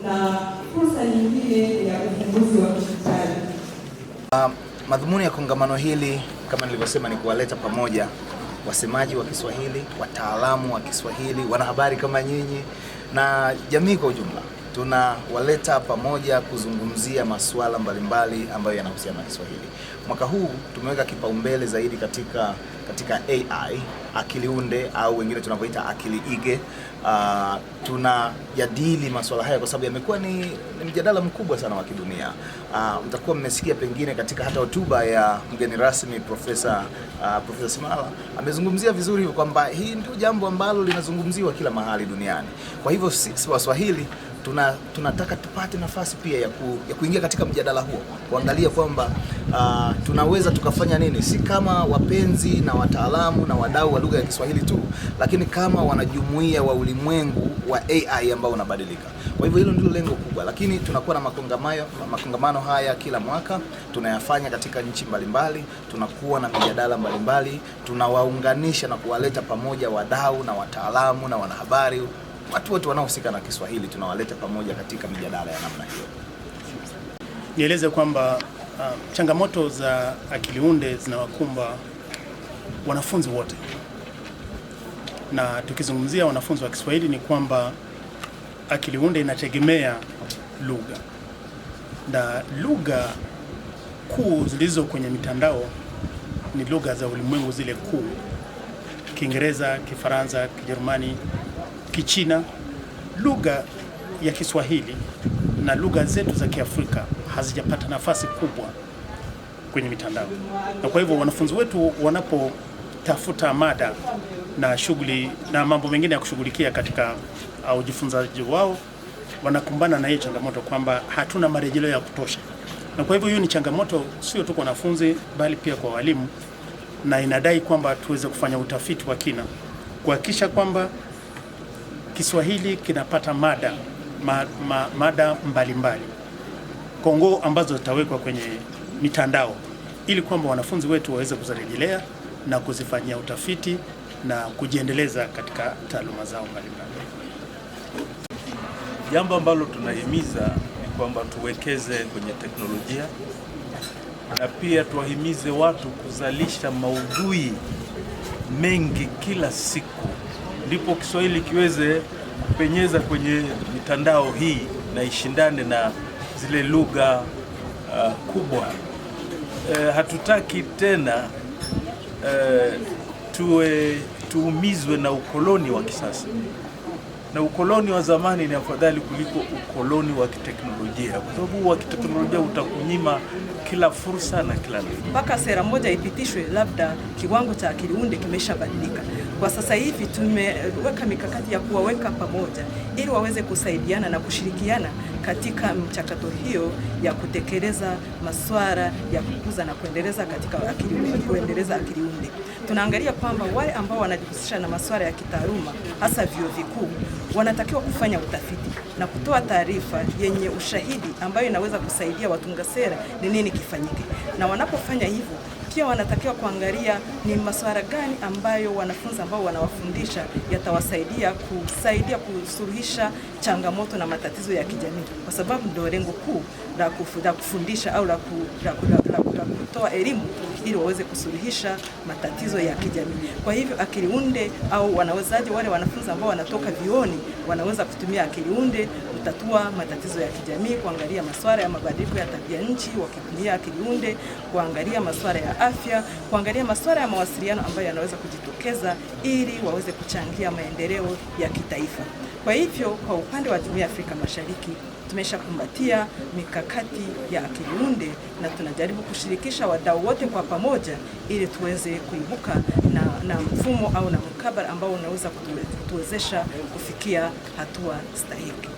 na fursa nyingine ya uvumbuzi wa kidijitali. Madhumuni ya kongamano hili kama nilivyosema ni kuwaleta pamoja wasemaji wa Kiswahili, wataalamu wa Kiswahili, wanahabari kama nyinyi na jamii kwa ujumla. Tunawaleta pamoja kuzungumzia masuala mbalimbali ambayo yanahusiana na Kiswahili. Mwaka huu tumeweka kipaumbele zaidi katika AI, akili unde au wengine tunavyoita akili ige. Tunajadili masuala haya kwa sababu yamekuwa ni mjadala mkubwa sana wa kidunia. Mtakuwa mmesikia pengine katika hata hotuba ya mgeni rasmi Profesa Simala amezungumzia vizuri hivyo kwamba hii ndio jambo ambalo linazungumziwa kila mahali duniani. Kwa hivyo sisi Waswahili tunataka tupate nafasi pia ya kuingia katika mjadala huo, kuangalia kwamba tunaweza tukafanya nini, si kama wapenzi na wataalamu na wadau wa lugha ya Kiswahili tu, lakini kama wanajumuiya wa ulimwengu wa AI ambao unabadilika. Kwa hivyo hilo ndilo lengo kubwa, lakini tunakuwa na makongamano haya kila mwaka, tunayafanya katika nchi mbalimbali, tunakuwa na mijadala mbalimbali, tunawaunganisha na kuwaleta pamoja wadau na wataalamu na wanahabari, watu wote wanaohusika na Kiswahili tunawaleta pamoja katika mijadala ya namna hiyo. Nieleze kwamba changamoto za akili unde zinawakumba wanafunzi wote, na tukizungumzia wanafunzi wa Kiswahili ni kwamba akili unde inategemea lugha, na lugha kuu zilizo kwenye mitandao ni lugha za ulimwengu zile kuu: Kiingereza, Kifaransa, Kijerumani, Kichina. Lugha ya Kiswahili na lugha zetu za Kiafrika hazijapata nafasi kubwa kwenye mitandao, na kwa hivyo wanafunzi wetu wanapotafuta mada na shughuli na mambo mengine ya kushughulikia katika ujifunzaji wao, wanakumbana na hii changamoto kwamba hatuna marejeleo ya kutosha. Na kwa hivyo hiyo ni changamoto sio tu kwa wanafunzi bali pia kwa walimu, na inadai kwamba tuweze kufanya utafiti wa kina kuhakikisha kwamba Kiswahili kinapata mada mbalimbali Kongo ambazo zitawekwa kwenye mitandao ili kwamba wanafunzi wetu waweze kuzirejelea na kuzifanyia utafiti na kujiendeleza katika taaluma zao mbalimbali. Jambo ambalo tunahimiza ni kwamba tuwekeze kwenye teknolojia na pia tuwahimize watu kuzalisha maudhui mengi kila siku, ndipo Kiswahili kiweze kupenyeza kwenye mitandao hii na ishindane na zile lugha kubwa. Hatutaki tena tuumizwe na ukoloni wa kisasa, na ukoloni wa zamani ni afadhali kuliko ukoloni wa kiteknolojia, kwa sababu wa kiteknolojia utakunyima kila fursa na kila kitu. Mpaka sera moja ipitishwe, labda kiwango cha akili unde kimeshabadilika. Kwa sasa hivi tumeweka mikakati ya kuwaweka pamoja ili waweze kusaidiana na kushirikiana katika mchakato hiyo ya kutekeleza masuala ya kukuza na kuendeleza akili unde. Tunaangalia kwamba wale ambao wanajihusisha na masuala ya kitaaluma, hasa vyuo vikuu, wanatakiwa kufanya utafiti na kutoa taarifa yenye ushahidi ambayo inaweza kusaidia watunga sera ni nini kifanyike. Na wanapofanya hivyo, pia wanatakiwa kuangalia ni masuala gani ambayo wanafunzi ambao wanawafundisha yatawasaidia kusuluhisha changamoto na matatizo ya kijamii, kwa sababu ndio lengo kuu la kufundisha au la kutoa elimu ili waweze kusuluhisha matatizo ya kijamii. Kwa hivyo akili unde au wanawezaji wale wanafunzi ambao wanatoka vioni wanaweza kutumia akili unde kutatua matatizo ya kijamii, kuangalia masuala ya mabadiliko ya tabia nchi wakitumia akili unde, kuangalia masuala ya afya, kuangalia masuala ya mawasiliano ambayo yanaweza kujitokeza ili waweze kuchangia maendeleo ya kitaifa. Kwa hivyo kwa upande wa Jumuiya ya Afrika Mashariki tumeshakumbatia mikakati ya akili unde na tunajaribu kushirikisha wadau wote kwa pamoja ili tuweze kuibuka na mfumo au na mkabala ambao unaweza kutuwezesha kufikia hatua stahiki.